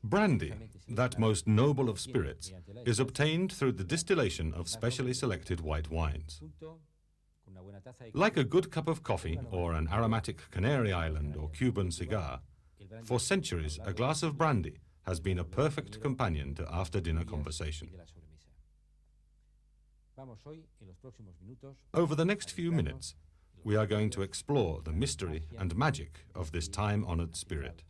Brandy, that most noble of spirits, is obtained through the distillation of specially selected white wines. Like a good cup of coffee or an aromatic Canary Island or Cuban cigar, for centuries a glass of brandy has been a perfect companion to after-dinner conversation. Over the next few minutes, we are going to explore the mystery and magic of this time-honored spirit.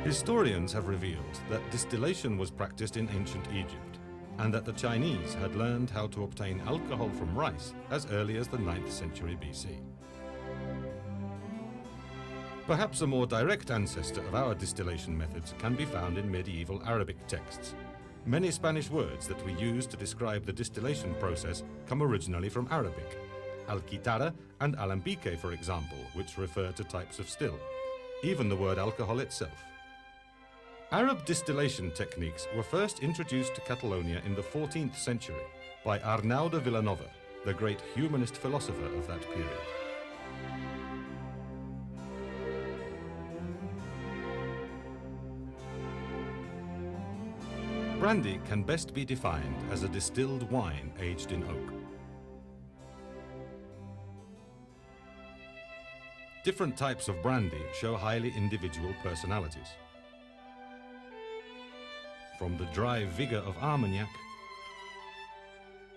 Historians have revealed that distillation was practiced in ancient Egypt, and that the Chinese had learned how to obtain alcohol from rice as early as the 9th century BC. Perhaps a more direct ancestor of our distillation methods can be found in medieval Arabic texts. Many Spanish words that we use to describe the distillation process come originally from Arabic. Alquitara and alambique, for example, which refer to types of still. Even the word alcohol itself. Arab distillation techniques were first introduced to Catalonia in the 14th century by Arnau de Vilanova, the great humanist philosopher of that period. Brandy can best be defined as a distilled wine aged in oak. Different types of brandy show highly individual personalities. From the dry vigor of Armagnac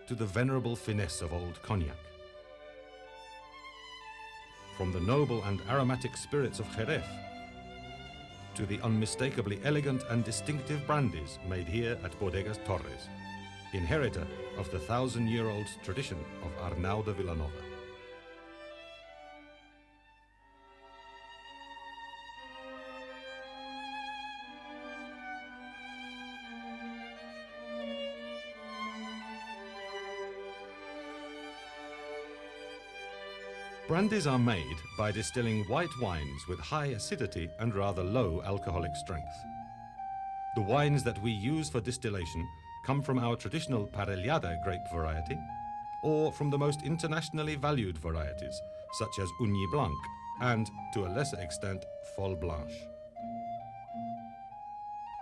to the venerable finesse of old Cognac. From the noble and aromatic spirits of Jerez to the unmistakably elegant and distinctive brandies made here at Bodegas Torres, inheritor of the 1,000-year-old tradition of Arnau de Vilanova. Brandies are made by distilling white wines with high acidity and rather low alcoholic strength. The wines that we use for distillation come from our traditional Parellada grape variety or from the most internationally valued varieties such as Ugni Blanc and, to a lesser extent, Folle Blanche.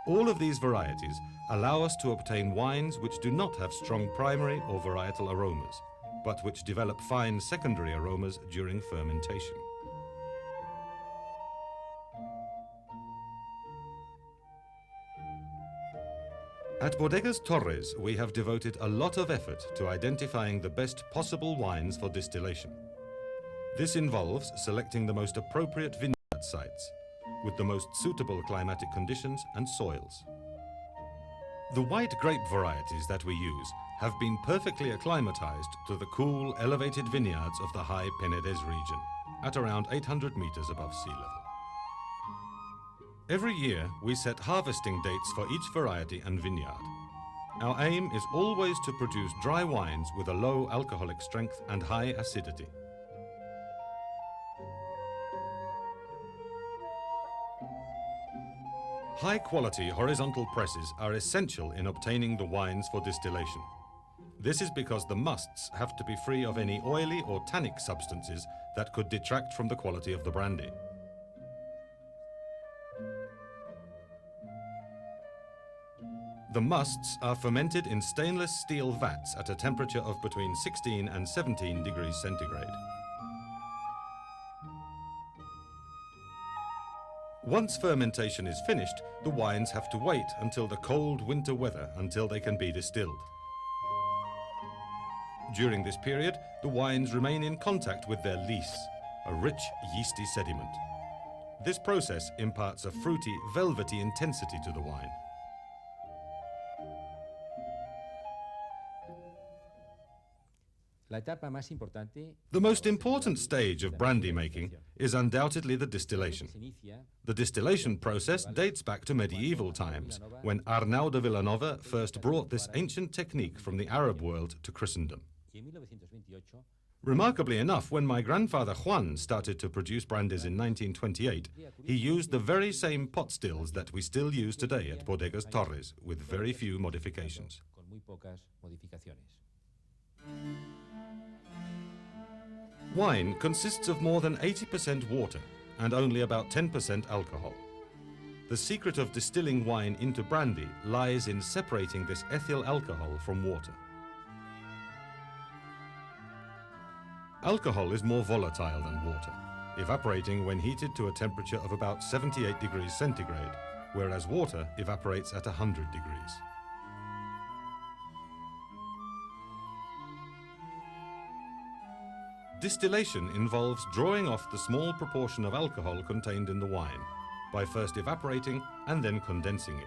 All of these varieties allow us to obtain wines which do not have strong primary or varietal aromas, but which develop fine secondary aromas during fermentation. At Bodegas Torres, we have devoted a lot of effort to identifying the best possible wines for distillation. This involves selecting the most appropriate vineyard sites, with the most suitable climatic conditions and soils. The white grape varieties that we use have been perfectly acclimatized to the cool, elevated vineyards of the high Penedès region, at around 800 meters above sea level. Every year, we set harvesting dates for each variety and vineyard. Our aim is always to produce dry wines with a low alcoholic strength and high acidity. High-quality horizontal presses are essential in obtaining the wines for distillation. This is because the musts have to be free of any oily or tannic substances that could detract from the quality of the brandy. The musts are fermented in stainless steel vats at a temperature of between 16 and 17 degrees centigrade. Once fermentation is finished, the wines have to wait until the cold winter weather until they can be distilled. During this period, the wines remain in contact with their lees, a rich yeasty sediment. This process imparts a fruity, velvety intensity to the wine. The most important stage of brandy making is undoubtedly the distillation. The distillation process dates back to medieval times, when Arnau de Vilanova first brought this ancient technique from the Arab world to Christendom. Remarkably enough, when my grandfather Juan started to produce brandies in 1928, he used the very same pot stills that we still use today at Bodegas Torres, with very few Wine consists of more than 80% water and only about 10% alcohol. The secret of distilling wine into brandy lies in separating this ethyl alcohol from water. Alcohol is more volatile than water, evaporating when heated to a temperature of about 78 degrees centigrade, whereas water evaporates at 100 degrees. Distillation involves drawing off the small proportion of alcohol contained in the wine by first evaporating and then condensing it.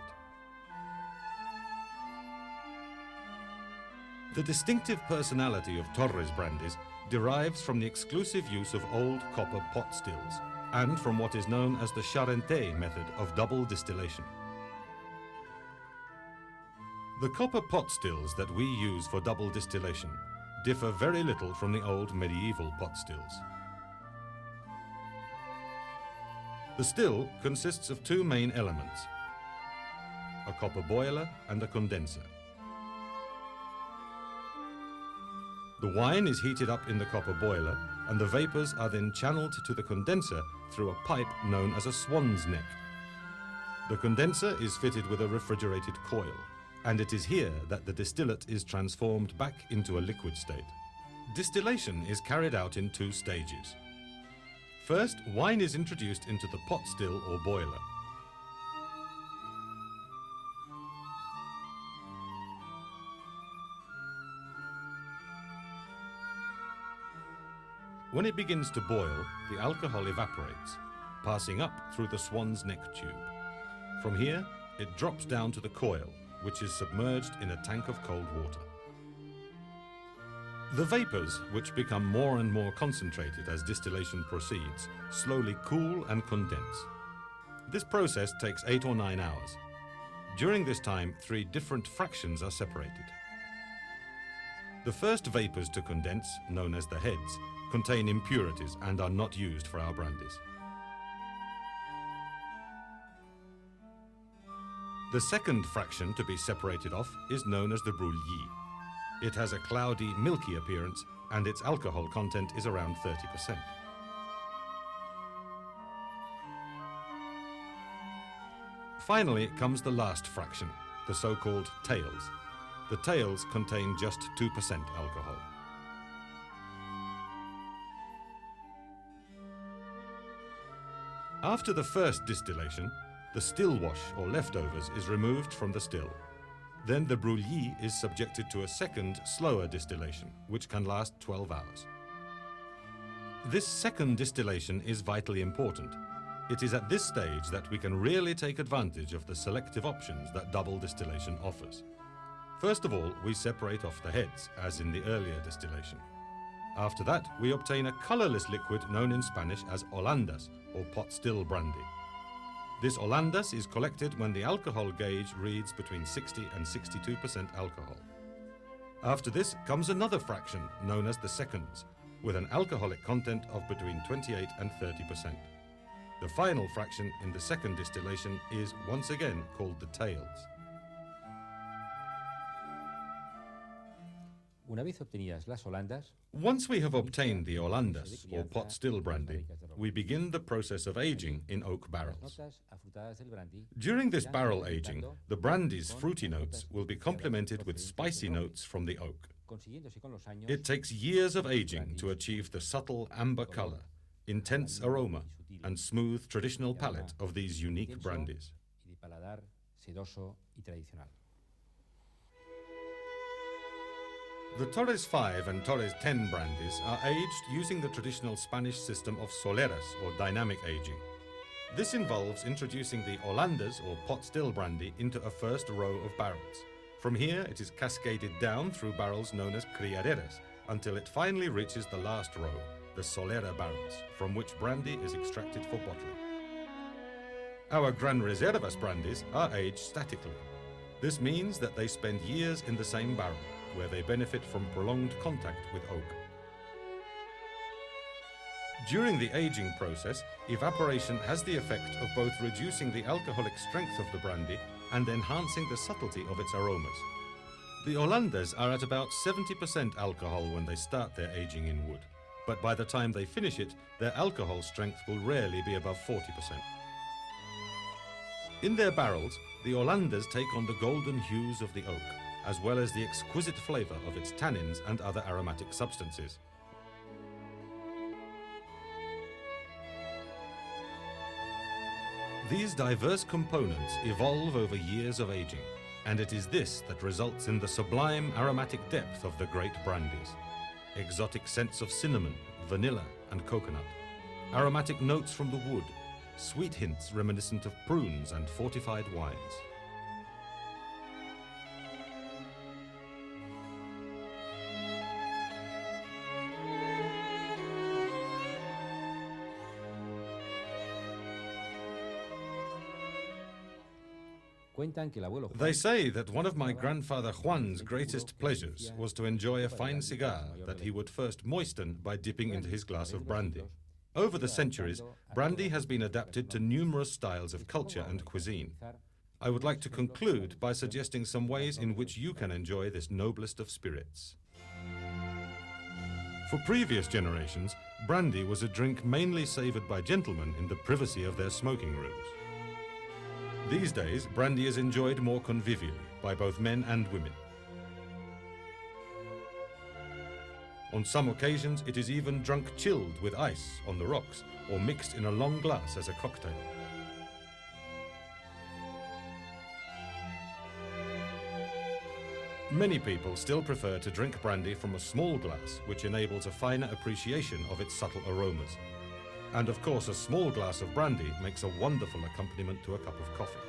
The distinctive personality of Torres Brandies derives from the exclusive use of old copper pot stills and from what is known as the Charente method of double distillation. The copper pot stills that we use for double distillation differ very little from the old medieval pot stills. The still consists of two main elements, a copper boiler and a condenser. The wine is heated up in the copper boiler and the vapors are then channeled to the condenser through a pipe known as a swan's neck. The condenser is fitted with a refrigerated coil, and it is here that the distillate is transformed back into a liquid state. Distillation is carried out in two stages. First, wine is introduced into the pot still or boiler. When it begins to boil, the alcohol evaporates, passing up through the swan's neck tube. From here, it drops down to the coil, which is submerged in a tank of cold water. The vapors, which become more and more concentrated as distillation proceeds, slowly cool and condense. This process takes 8 or 9 hours. During this time, 3 different fractions are separated. The first vapors to condense, known as the heads, contain impurities and are not used for our brandies. The second fraction to be separated off is known as the brouillis. It has a cloudy, milky appearance and its alcohol content is around 30%. Finally comes the last fraction, the so-called tails. The tails contain just 2% alcohol. After the first distillation, the still wash or leftovers is removed from the still. Then the brouillis is subjected to a second, slower distillation, which can last 12 hours. This second distillation is vitally important. It is at this stage that we can really take advantage of the selective options that double distillation offers. First of all, we separate off the heads, as in the earlier distillation. After that, we obtain a colorless liquid known in Spanish as Holandas, or pot still brandy. This Holandas is collected when the alcohol gauge reads between 60 and 62% alcohol. After this comes another fraction, known as the seconds, with an alcoholic content of between 28 and 30%. The final fraction in the second distillation is once again called the tails. Una vez obtenidas las Holandas, once we have obtained the Holandas, or pot still brandy, we begin the process of aging in oak barrels. During this barrel aging, the brandy's fruity notes will be complemented with spicy notes from the oak. It takes years of aging to achieve the subtle amber color, intense aroma, and smooth traditional palate of these unique brandies. The Torres 5 and Torres 10 brandies are aged using the traditional Spanish system of soleras, or dynamic aging. This involves introducing the Holandas, or pot still brandy, into a first row of barrels. From here, it is cascaded down through barrels known as criaderas, until it finally reaches the last row, the solera barrels, from which brandy is extracted for bottling. Our Gran Reservas brandies are aged statically. This means that they spend years in the same barrel, where they benefit from prolonged contact with oak. During the aging process, evaporation has the effect of both reducing the alcoholic strength of the brandy and enhancing the subtlety of its aromas. The Holandas are at about 70% alcohol when they start their aging in wood, but by the time they finish it, their alcohol strength will rarely be above 40%. In their barrels, the Hollanders take on the golden hues of the oak, as well as the exquisite flavour of its tannins and other aromatic substances. These diverse components evolve over years of aging, and it is this that results in the sublime aromatic depth of the great brandies. Exotic scents of cinnamon, vanilla and coconut, aromatic notes from the wood, sweet hints reminiscent of prunes and fortified wines. They say that one of my grandfather Juan's greatest pleasures was to enjoy a fine cigar that he would first moisten by dipping into his glass of brandy. Over the centuries, brandy has been adapted to numerous styles of culture and cuisine. I would like to conclude by suggesting some ways in which you can enjoy this noblest of spirits. For previous generations, brandy was a drink mainly savoured by gentlemen in the privacy of their smoking rooms. These days, brandy is enjoyed more convivially by both men and women. On some occasions, it is even drunk chilled with ice on the rocks or mixed in a long glass as a cocktail. Many people still prefer to drink brandy from a small glass, which enables a finer appreciation of its subtle aromas. And of course, a small glass of brandy makes a wonderful accompaniment to a cup of coffee.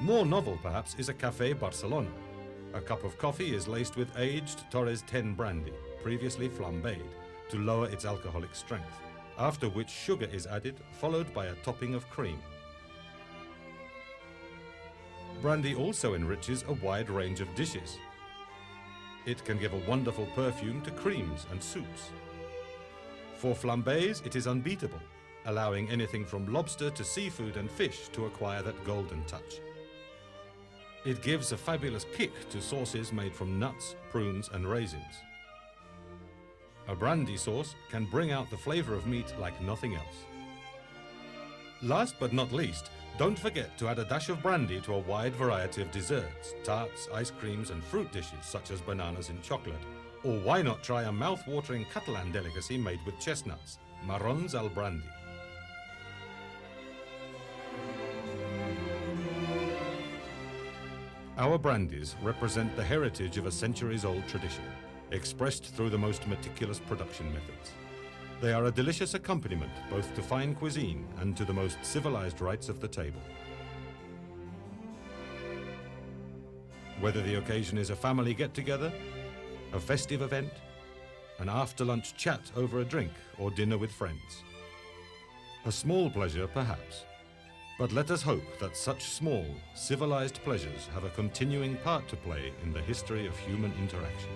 More novel, perhaps, is a Café Barcelona. A cup of coffee is laced with aged Torres Brandy, previously flambéed, to lower its alcoholic strength, after which sugar is added, followed by a topping of cream. Brandy also enriches a wide range of dishes. It can give a wonderful perfume to creams and soups. For flambés, it is unbeatable, allowing anything from lobster to seafood and fish to acquire that golden touch. It gives a fabulous kick to sauces made from nuts, prunes and raisins. A brandy sauce can bring out the flavour of meat like nothing else. Last but not least, don't forget to add a dash of brandy to a wide variety of desserts, tarts, ice creams and fruit dishes such as bananas in chocolate. Or why not try a mouth-watering Catalan delicacy made with chestnuts, marrons al brandy. Our brandies represent the heritage of a centuries-old tradition, expressed through the most meticulous production methods. They are a delicious accompaniment both to fine cuisine and to the most civilized rites of the table. Whether the occasion is a family get-together, a festive event, an after-lunch chat over a drink or dinner with friends. A small pleasure, perhaps, but let us hope that such small, civilized pleasures have a continuing part to play in the history of human interaction.